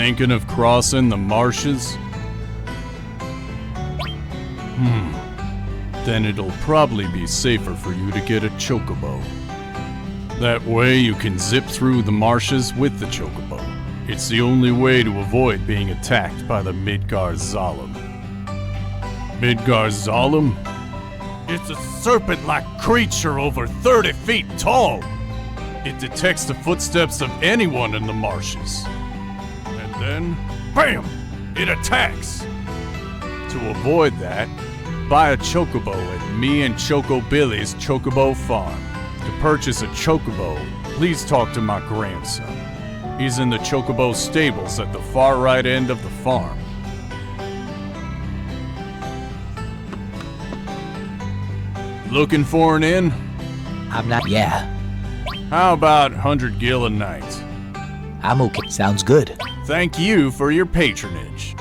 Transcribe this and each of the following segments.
thinking of crossing the marshes? Then it'll probably be safer for you to get a chocobo. That way you can zip through the marshes with the chocobo. It's the only way to avoid being attacked by the Midgar Zalem. Midgar Zalem? It's a serpent-like creature over 30 feet tall. It detects the footsteps of anyone in the marshes. And then, BAM! It attacks! To avoid that, buy a chocobo at me and Choco Billy's Chocobo Farm. To purchase a chocobo, please talk to my grandson. He's in the chocobo stables at the far right end of the farm. Looking for an inn? I'm not. Yeah. How about 100 gil a night? I'm okay. Sounds good. Thank you for your patronage.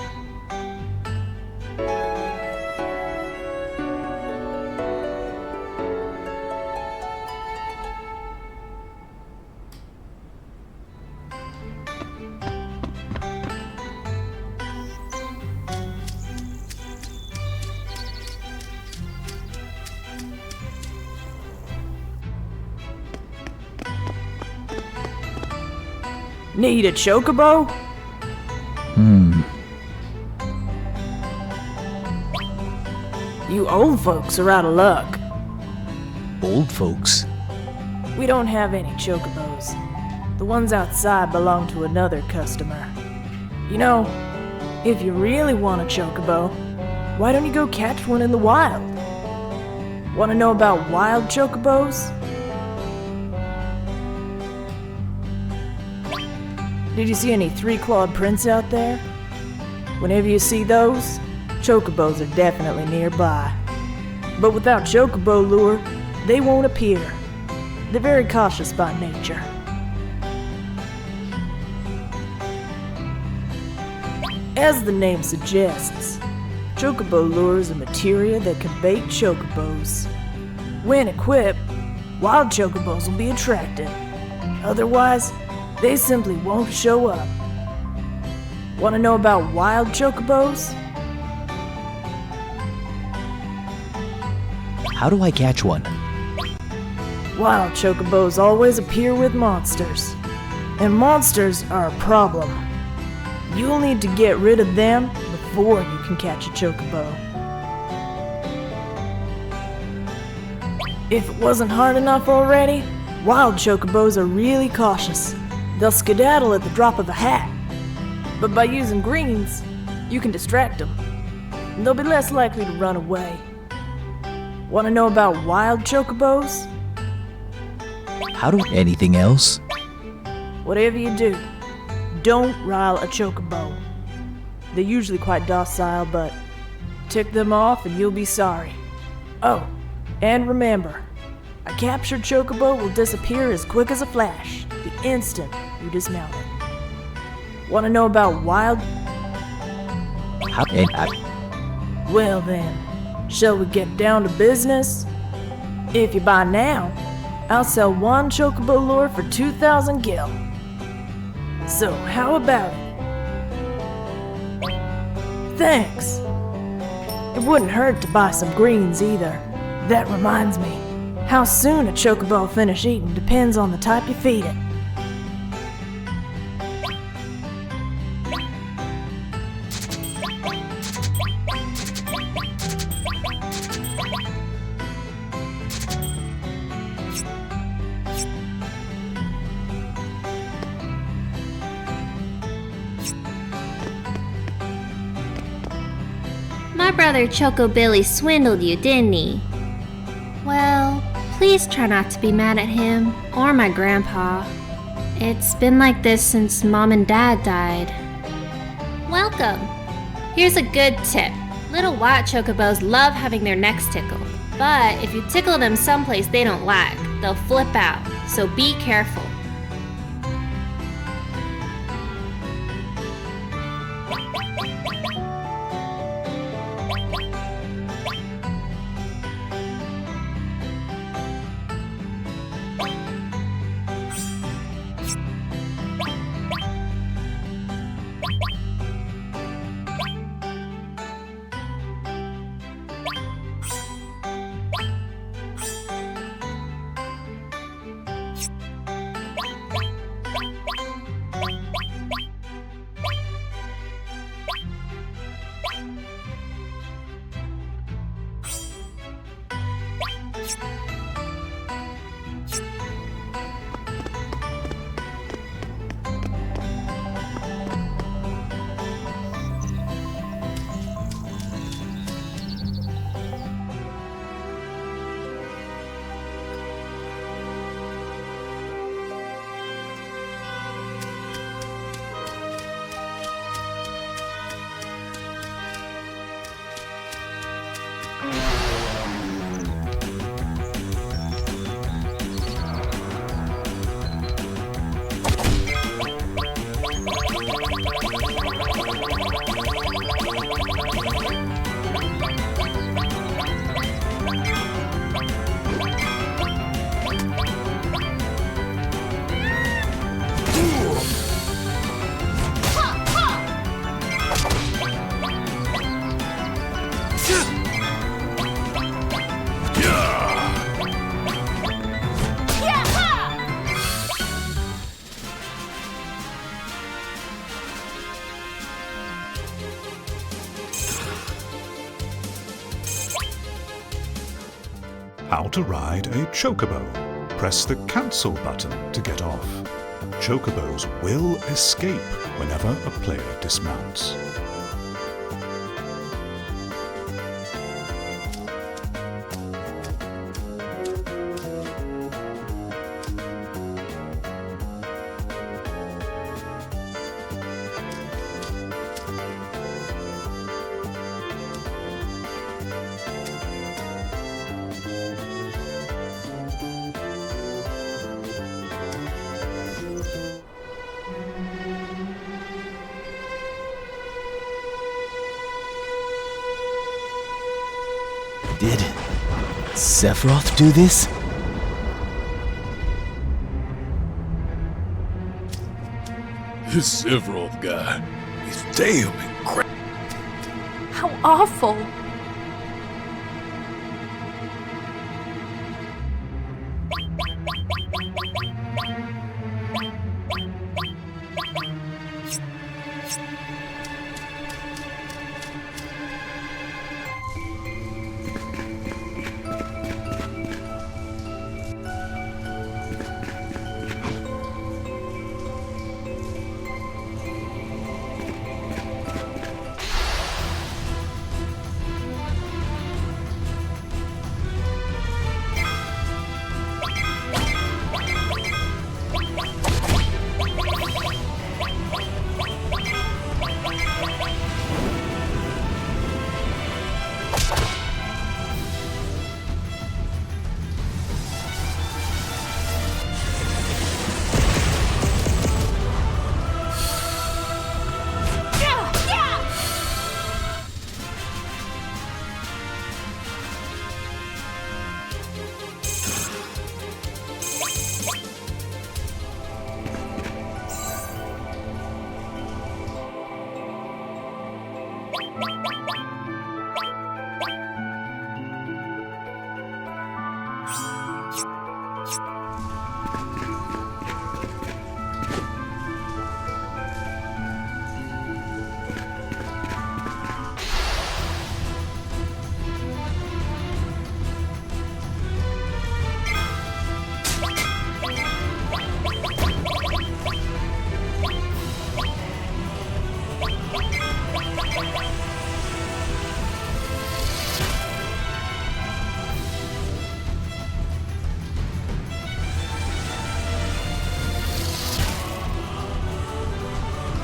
Need a chocobo? You old folks are out of luck. Old folks? We don't have any chocobos. The ones outside belong to another customer. You know, if you really want a chocobo, why don't you go catch one in the wild? Want to know about wild chocobos? Did you see any three-clawed prints out there? Whenever you see those, chocobos are definitely nearby. But without chocobo lure, they won't appear. They're very cautious by nature. As the name suggests, chocobo lure is a materia that can bait chocobos. When equipped, wild chocobos will be attracted. Otherwise, they simply won't show up. Want to know about wild chocobos? How do I catch one? Wild chocobos always appear with monsters. And monsters are a problem. You'll need to get rid of them before you can catch a chocobo. If it wasn't hard enough already, wild chocobos are really cautious. They'll skedaddle at the drop of a hat. But by using greens, you can distract them, and they'll be less likely to run away. Want to know about wild chocobos? How do anything else? Whatever you do, don't rile a chocobo. They're usually quite docile, but tick them off and you'll be sorry. Oh, and remember, a captured chocobo will disappear as quick as a flash the instant you dismount it. Want to know about wild? How? Well then, shall we get down to business? If you buy now, I'll sell one chocobo lure for 2,000 gil. So how about it? Thanks. It wouldn't hurt to buy some greens either. That reminds me, how soon a chocobo will finish eating depends on the type you feed it. My brother Choco Billy swindled you, didn't he? Well, please try not to be mad at him, or my grandpa. It's been like this since Mom and Dad died. Welcome! Here's a good tip. Little white chocobos love having their necks tickled, but if you tickle them someplace they don't like, they'll flip out, so be careful. How to ride a chocobo. Press the cancel button to get off. Chocobos will escape whenever a player dismounts. Did Sephiroth do this? This Sephiroth guy, he's damn incredible. How awful!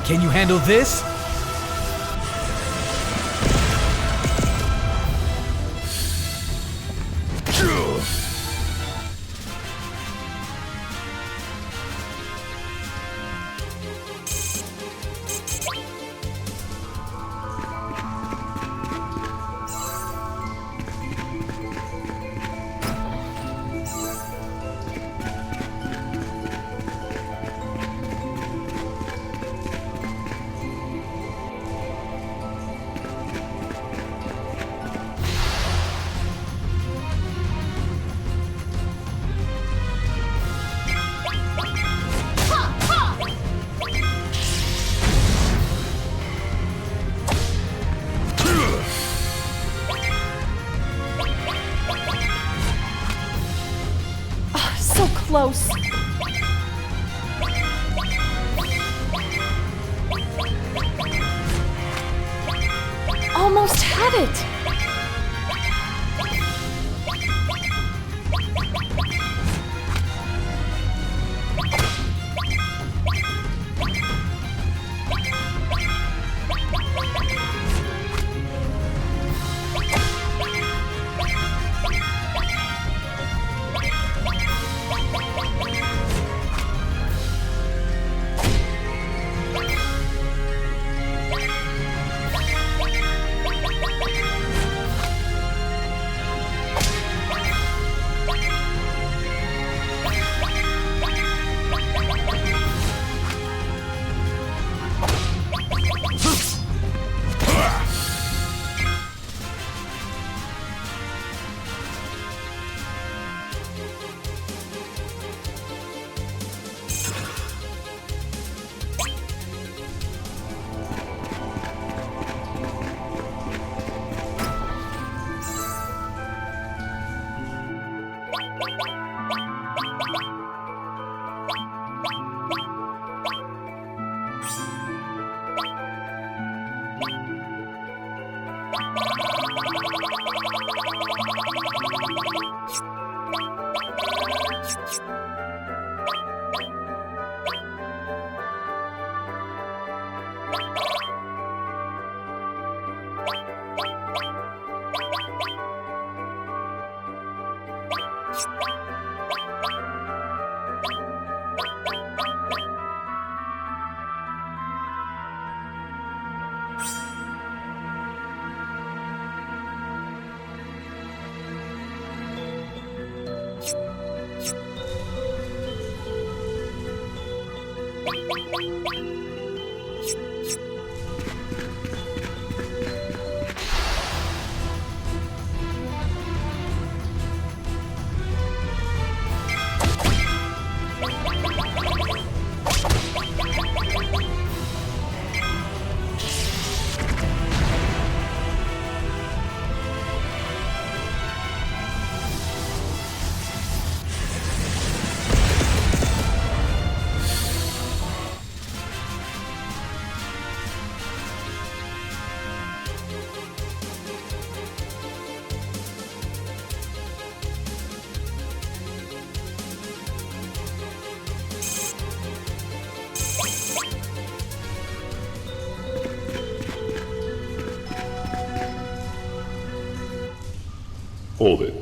Can you handle this? close. Almost had it. Hold it.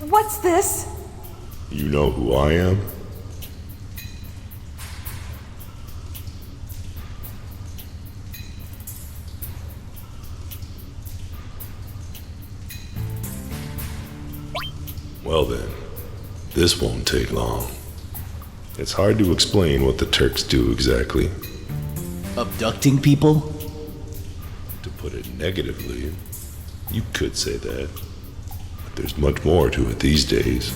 What's this? You know who I am? Well then, this won't take long. It's hard to explain what the Turks do exactly. Abducting people? To put it negatively, you could say that. But there's much more to it these days.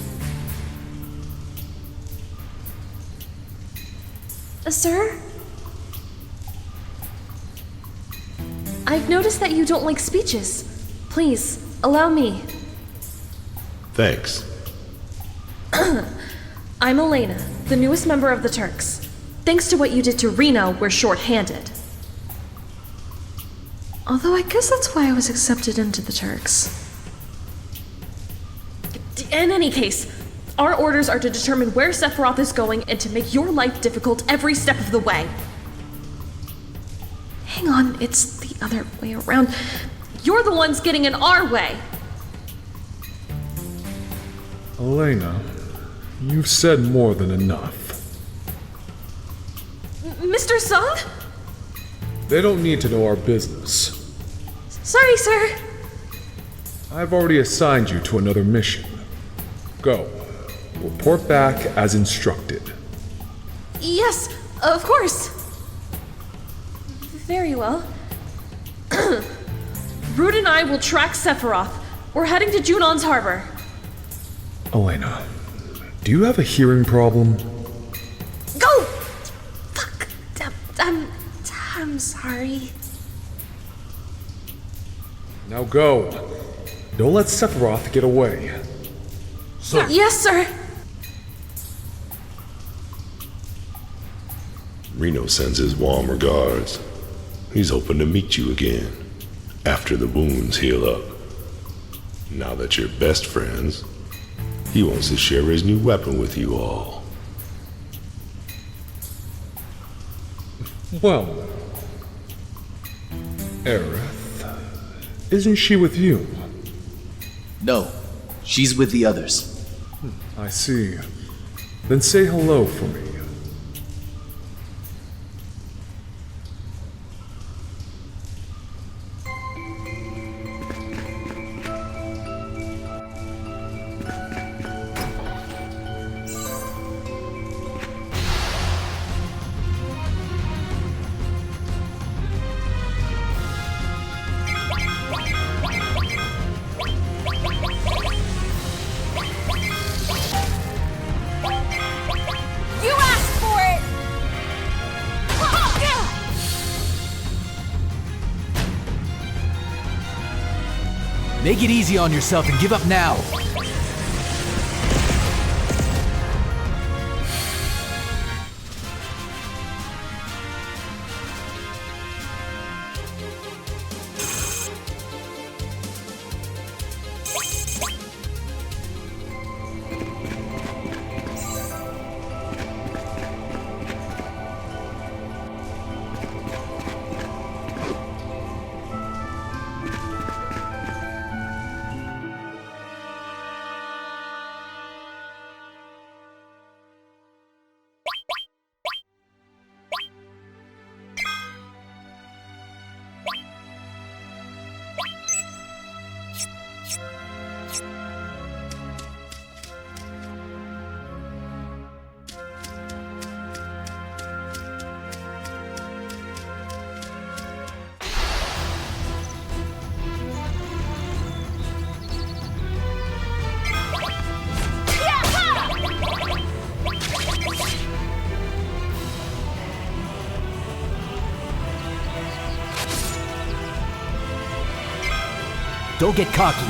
Sir? I've noticed that you don't like speeches. Please, allow me. Thanks. I'm Elena, the newest member of the Turks. Thanks to what you did to Reno, we're short-handed. Although I guess that's why I was accepted into the Turks. In any case, our orders are to determine where Sephiroth is going and to make your life difficult every step of the way. Hang on, it's the other way around. You're the ones getting in our way! Elena, you've said more than enough. Mr. Sung? They don't need to know our business. Sorry, sir. I've already assigned you to another mission. Go. Report back as instructed. Yes, of course. Very well. Root and I will track Sephiroth. We're heading to Junon's harbor. Elena, do you have a hearing problem? Go! Fuck. I'm sorry. Now go. Don't let Sephiroth get away. Yes, sir. Reno sends his warm regards. He's hoping to meet you again, after the wounds heal up. Now that you're best friends, he wants to share his new weapon with you all. Well, Aerith, isn't she with you? No, she's with the others. I see. Then say hello for me. Make it easy on yourself and give up now. Don't get cocky.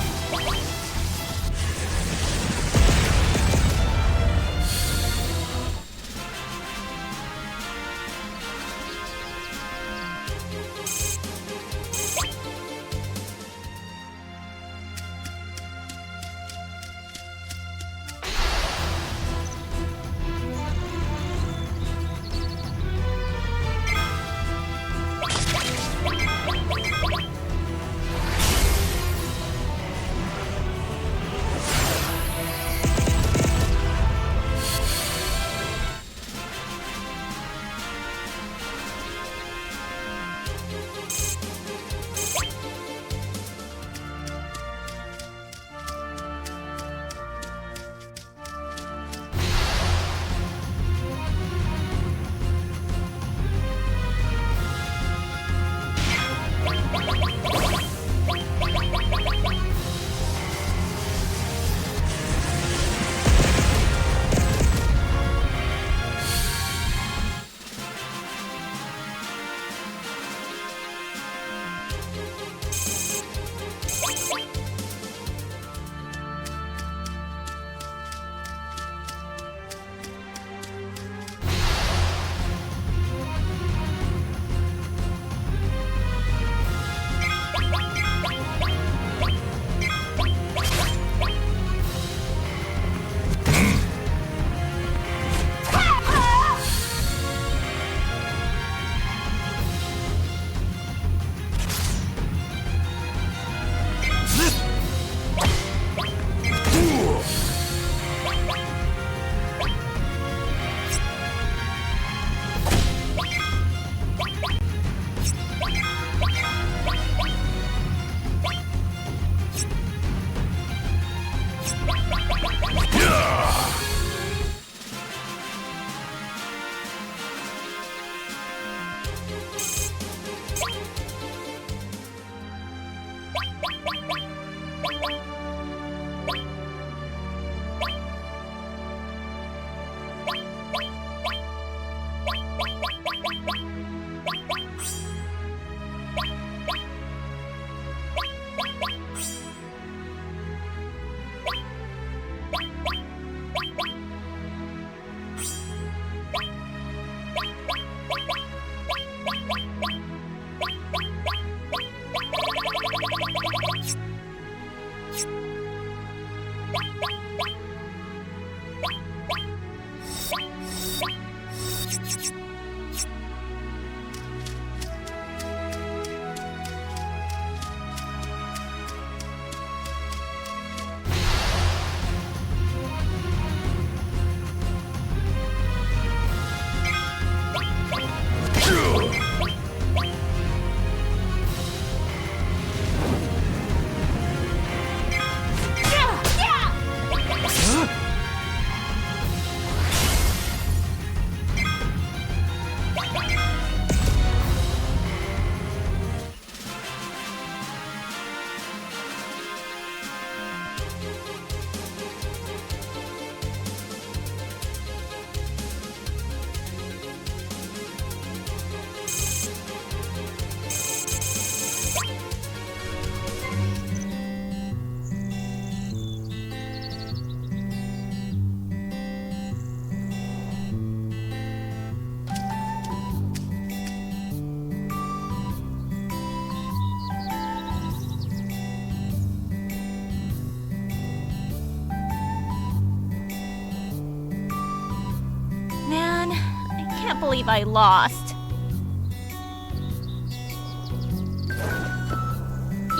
believe I lost.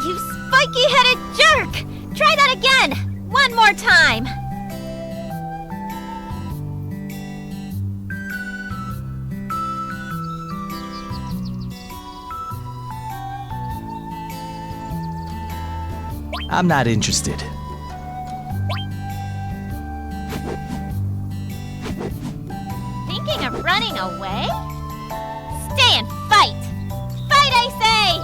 You spiky-headed jerk! Try that again! One more time! I'm not interested. Thinking of running away? Stay and fight! Fight, I say!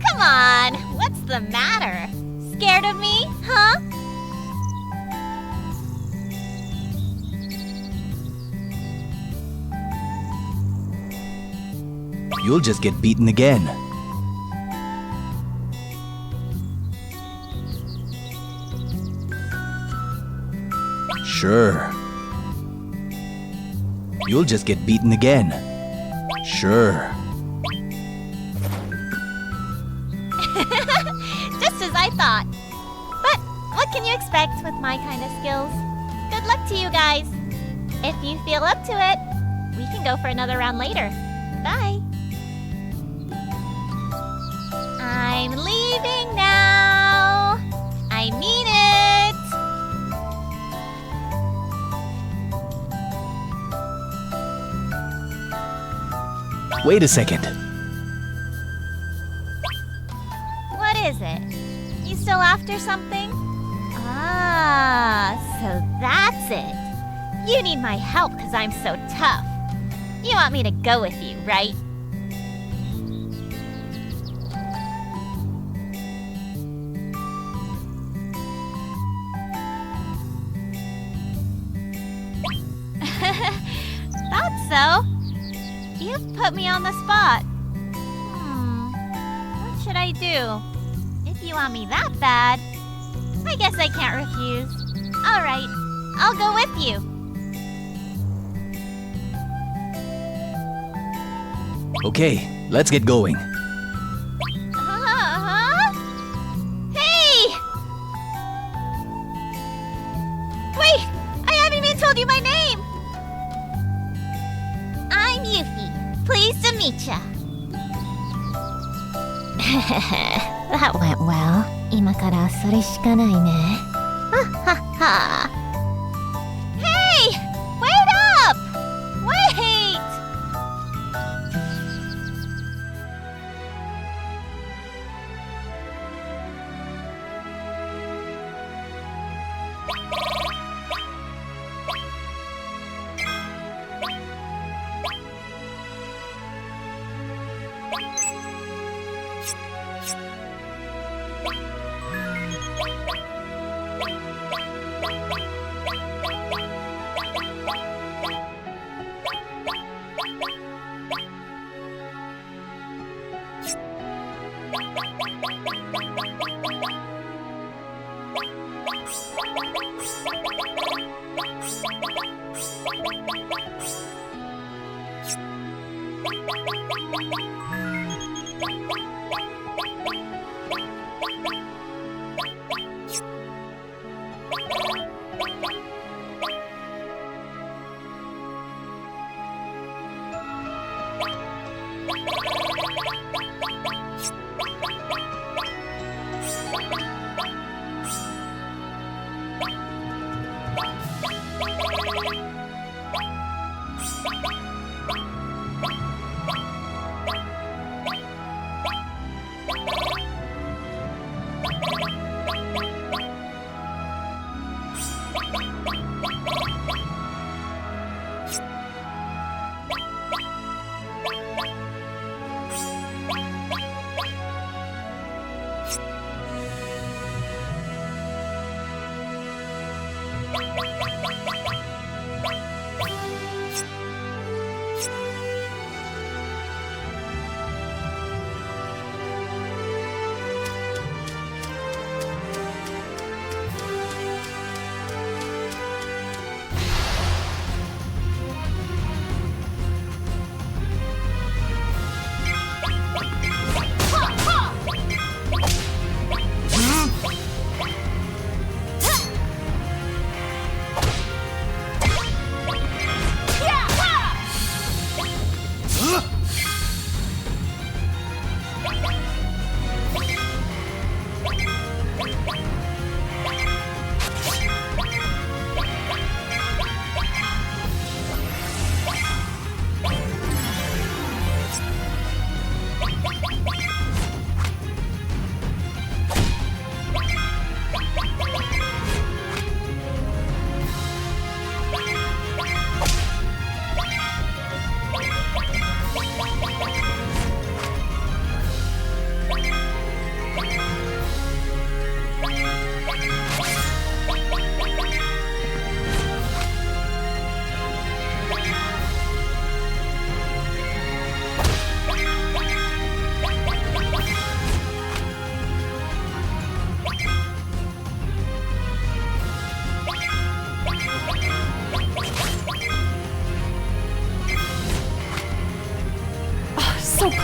Come on, what's the matter? Scared of me, huh? You'll just get beaten again. Sure. You'll just get beaten again. Sure. Just as I thought. But what can you expect with my kind of skills? Good luck to you guys. If you feel up to it, we can go for another round later. Bye. I'm leaving now. I mean it. Wait a second. What is it? You still after something? Ah, so that's it. You need my help because I'm so tough. You want me to go with you, right? Thought so. You've put me on the spot. What should I do? If you want me that bad, I guess I can't refuse. Alright, I'll go with you. Okay, let's get going. Hey! Wait! I haven't even told you my name! I'm Yuffie. Pleased to meet ya. That went well. 今からそれしかないね。ははは。Hey! Wait up! Wait!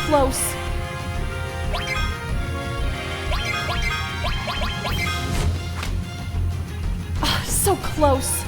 close. Oh, so close.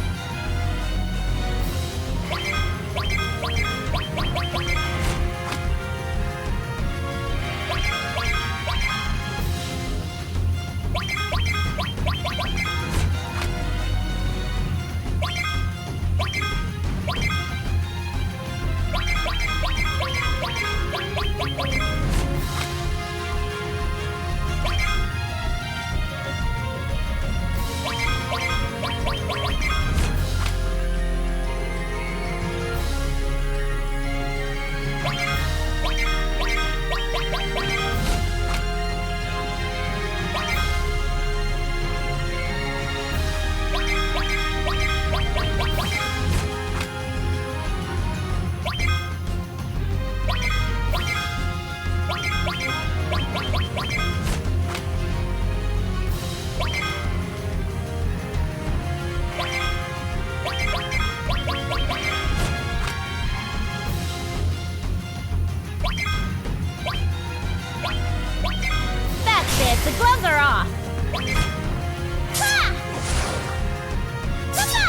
The gloves are off! Ha! Ha!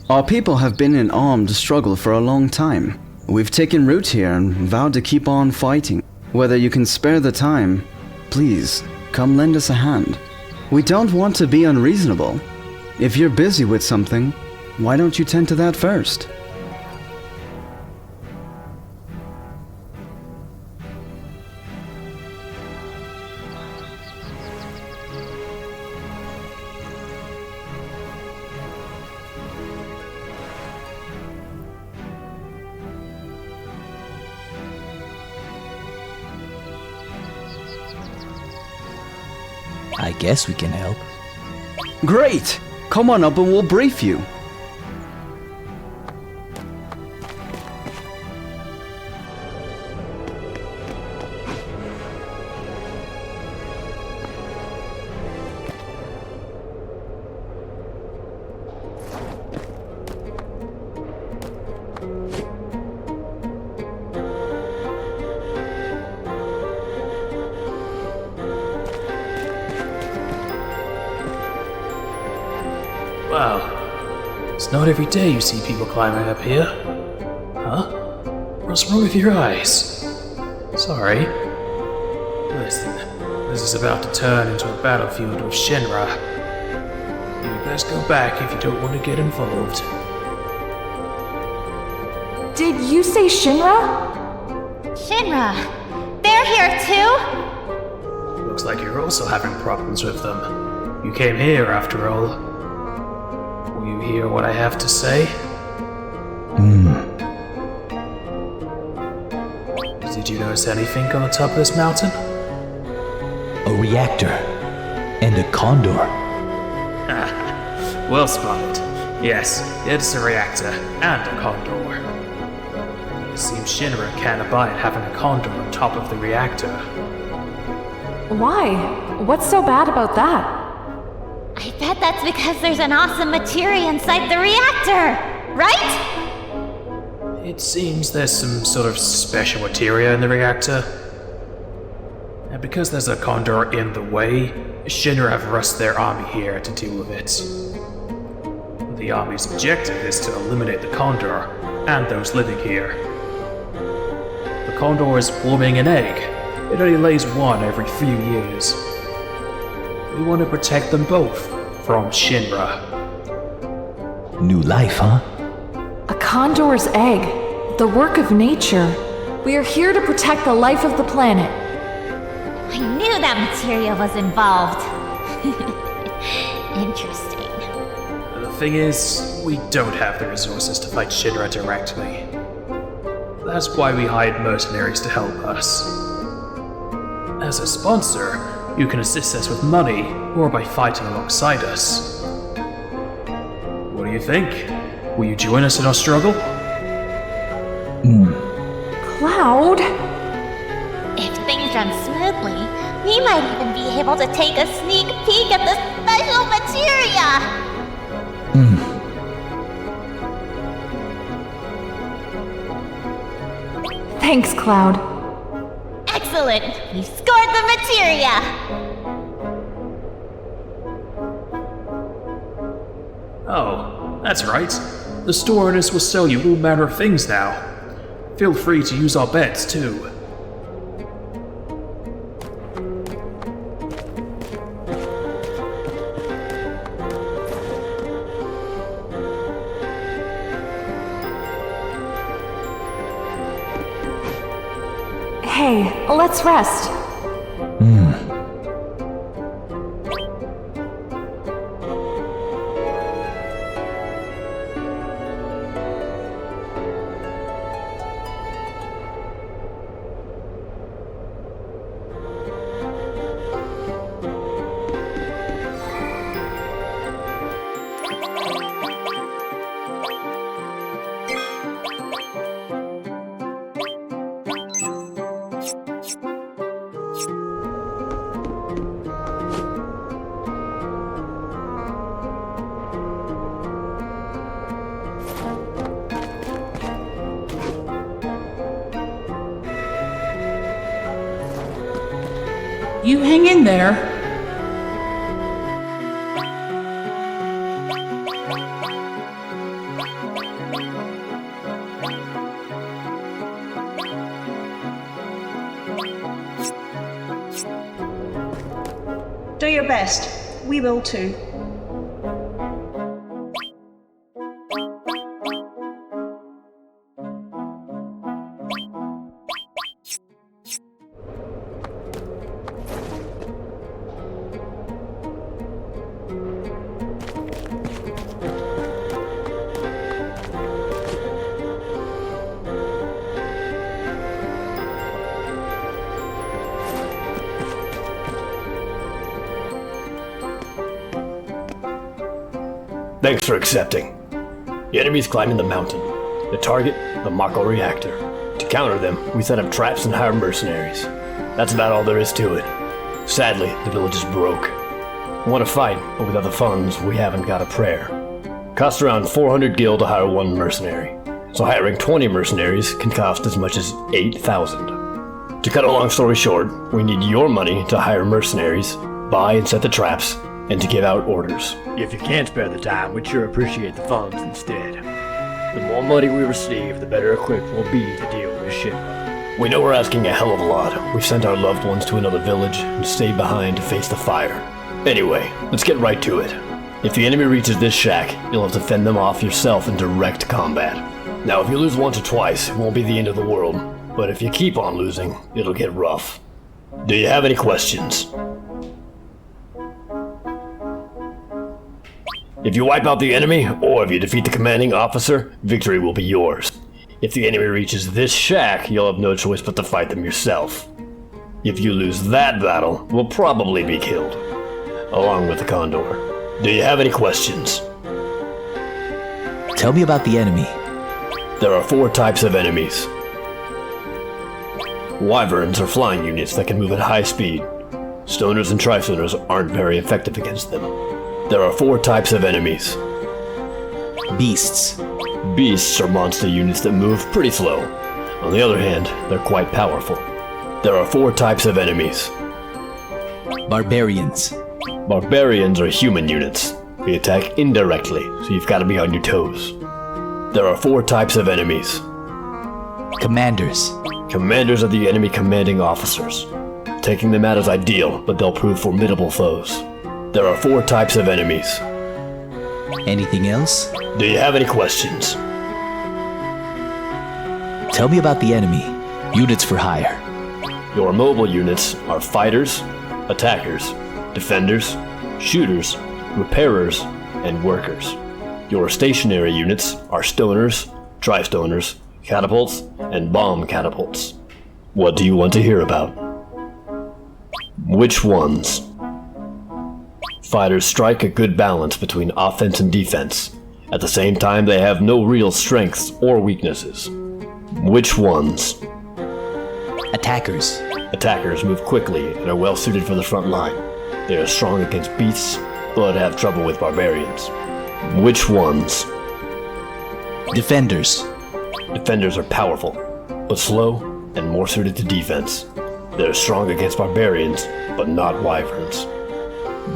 Our people have been in armed struggle for a long time. We've taken root here and vowed to keep on fighting. Whether you can spare the time, please, come lend us a hand. We don't want to be unreasonable. If you're busy with something, why don't you tend to that first? I guess we can help. Great! Come on up and we'll brief you. Wow. It's not every day you see people climbing up here. Huh? What's wrong with your eyes? Sorry. Listen, this is about to turn into a battlefield with Shinra. You best go back if you don't want to get involved. Did you say Shinra? Shinra! They're here too? Looks like you're also having problems with them. You came here after all. Will you hear what I have to say? Did you notice anything on the top of this mountain? A reactor. And a condor. Well spotted. Yes, it's a reactor and a condor. It seems Shinra can't abide having a condor on top of the reactor. Why? What's so bad about that? I bet that's because there's an awesome materia inside the reactor, right? It seems there's some sort of special materia in the reactor. And because there's a condor in the way, Shinra have rushed their army here to deal with it. The army's objective is to eliminate the condor and those living here. The condor is forming an egg. It only lays one every few years. We want to protect them both from Shinra. New life, huh? A condor's egg. The work of nature. We are here to protect the life of the planet. I knew that materia was involved. Interesting. The thing is, we don't have the resources to fight Shinra directly. That's why we hired mercenaries to help us. As a sponsor, you can assist us with money or by fighting alongside us. What do you think? Will you join us in our struggle? Cloud? If things run smoothly, we might even be able to take a sneak peek at the special materia! Thanks, Cloud. Excellent! We've scored the materia! Oh, that's right. The store owners will sell you all manner of things now. Feel free to use our bets, too. Hey, let's rest. You hang in there. Do your best. We will too. Thanks for accepting. The enemy's climbing the mountain. The target, the Mako reactor. To counter them, we set up traps and hire mercenaries. That's about all there is to it. Sadly, the village is broke. We want to fight, but without the funds, we haven't got a prayer. Costs around 400 gil to hire one mercenary. So hiring 20 mercenaries can cost as much as 8,000. To cut a long story short, we need your money to hire mercenaries, buy and set the traps, and to give out orders. If you can't spare the time, we'd sure appreciate the funds instead. The more money we receive, the better equipped we'll be to deal with this shit. We know we're asking a hell of a lot. We've sent our loved ones to another village and stayed behind to face the fire. Anyway, let's get right to it. If the enemy reaches this shack, you'll have to fend them off yourself in direct combat. Now, if you lose once or twice, it won't be the end of the world. But if you keep on losing, it'll get rough. Do you have any questions? If you wipe out the enemy, or if you defeat the commanding officer, victory will be yours. If the enemy reaches this shack, you'll have no choice but to fight them yourself. If you lose that battle, we'll probably be killed, along with the Condor. Do you have any questions? Tell me about the enemy. There are 4 types of enemies. Wyverns are flying units that can move at high speed. Stoners and Tristoners aren't very effective against them. There are 4 types of enemies. Beasts. Beasts are monster units that move pretty slow. On the other hand, they're quite powerful. There are 4 types of enemies. Barbarians. Barbarians are human units. They attack indirectly, so you've got to be on your toes. There are 4 types of enemies. Commanders. Commanders are the enemy commanding officers. Taking them out is ideal, but they'll prove formidable foes. There are 4 types of enemies. Anything else? Do you have any questions? Tell me about the enemy. Units for hire. Your mobile units are fighters, attackers, defenders, shooters, repairers, and workers. Your stationary units are stoners, tristoners, catapults, and bomb catapults. What do you want to hear about? Which ones? Fighters strike a good balance between offense and defense. At the same time, they have no real strengths or weaknesses. Which ones? Attackers. Attackers move quickly and are well suited for the front line. They are strong against beasts, but have trouble with barbarians. Which ones? Defenders. Defenders are powerful, but slow and more suited to defense. They're strong against barbarians, but not wyverns.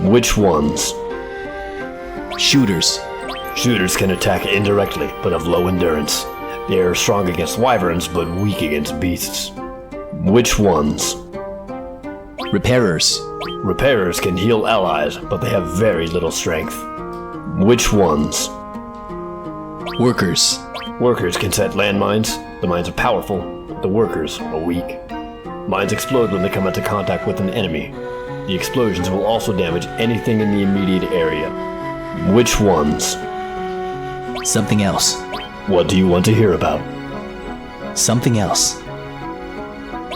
Which ones? Shooters. Shooters can attack indirectly, but have low endurance. They are strong against wyverns, but weak against beasts. Which ones? Repairers. Repairers can heal allies, but they have very little strength. Which ones? Workers. Workers can set landmines. The mines are powerful, but the workers are weak. Mines explode when they come into contact with an enemy. The explosions will also damage anything in the immediate area. Which ones? Something else. What do you want to hear about? Something else.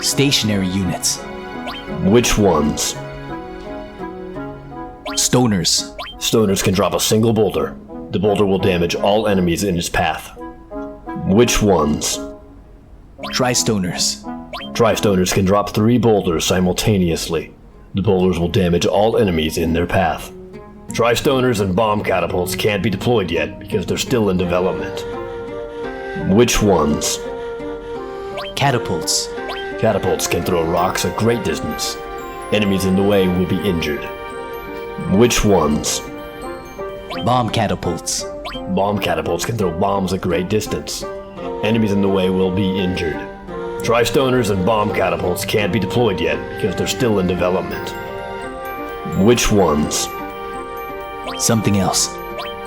Stationary units. Which ones? Stoners. Stoners can drop a single boulder. The boulder will damage all enemies in its path. Which ones? Tristoners. Tristoners can drop 3 boulders simultaneously. The boulders will damage all enemies in their path. Tristoners and bomb catapults can't be deployed yet because they're still in development. Which ones? Catapults. Catapults can throw rocks a great distance. Enemies in the way will be injured. Which ones? Bomb catapults. Bomb catapults can throw bombs a great distance. Enemies in the way will be injured. Tristoners and bomb catapults can't be deployed yet because they're still in development. Which ones? Something else.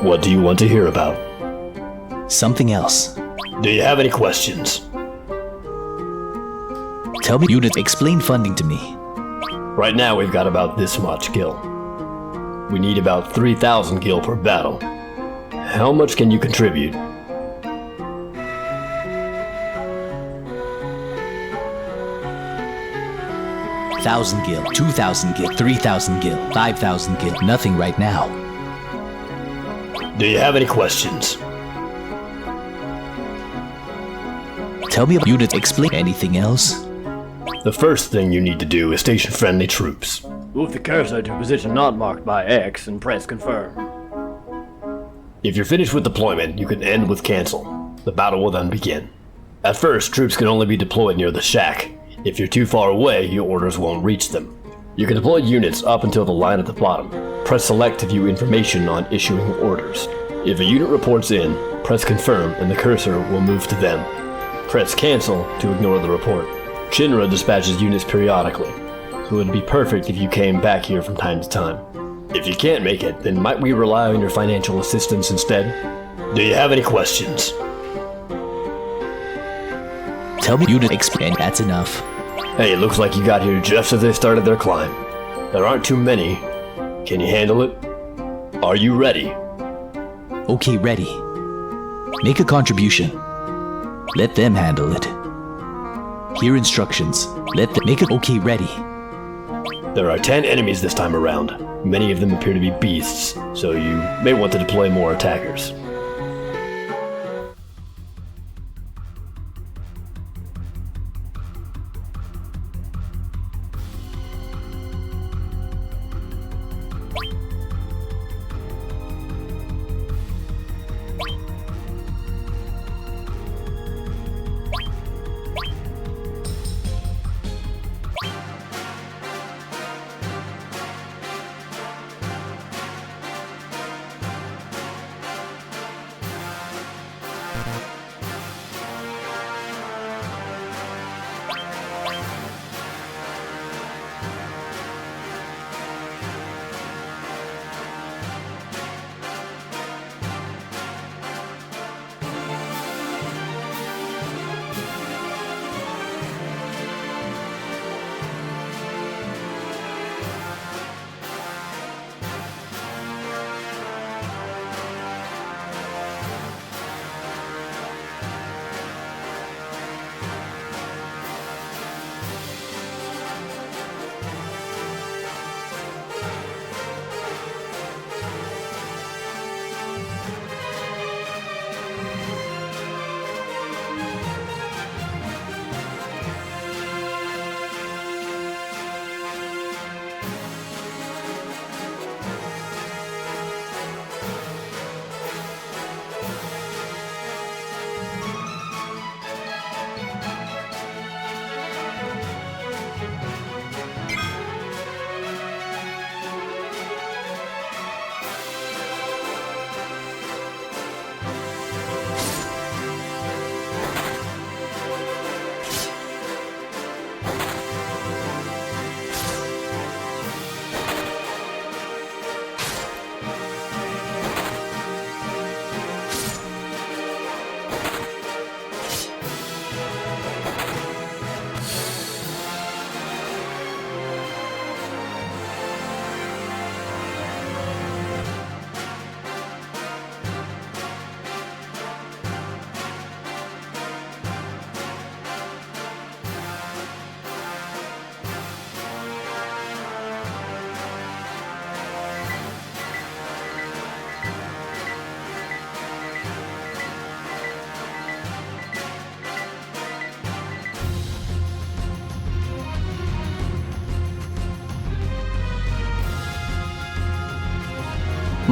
What do you want to hear about? Something else. Do you have any questions? Tell me units. Explain funding to me. Right now we've got about this much gil. We need about 3,000 gil per battle. How much can you contribute? $1,000 gil, 2,000 gil, 3,000 gil, 5,000 gil. Nothing right now. Do you have any questions? Tell me about units. Explain anything else. The first thing you need to do is station friendly troops. Move the cursor to a position not marked by X and press confirm. If you're finished with deployment, you can end with cancel. The battle will then begin. At first, troops can only be deployed near the shack. If you're too far away, your orders won't reach them. You can deploy units up until the line at the bottom. Press select to view information on issuing orders. If a unit reports in, press confirm and the cursor will move to them. Press cancel to ignore the report. Shinra dispatches units periodically, so it'd be perfect if you came back here from time to time. If you can't make it, then might we rely on your financial assistance instead? Do you have any questions? Tell me unit. Explain. That's enough. Hey, it looks like you got here just as they started their climb. There aren't too many. Can you handle it? Are you ready? Okay, ready. Make a contribution. Let them handle it. Hear instructions. Let them make it. Okay, ready. There are 10 enemies this time around. Many of them appear to be beasts, so you may want to deploy more attackers.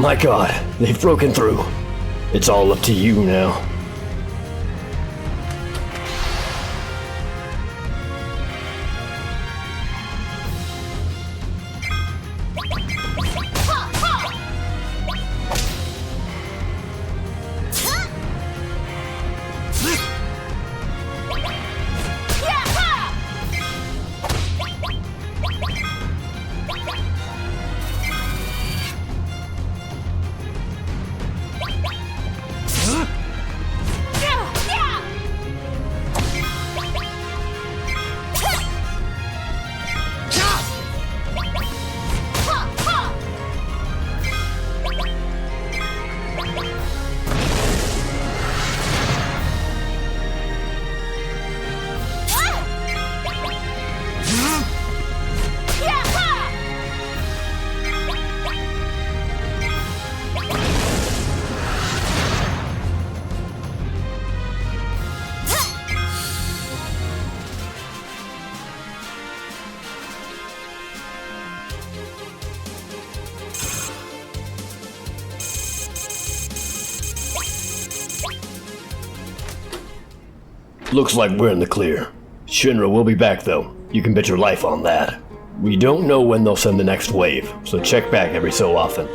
My god, they've broken through. It's all up to you now. Looks like we're in the clear. Shinra will be back though. You can bet your life on that. We don't know when they'll send the next wave, so check back every so often.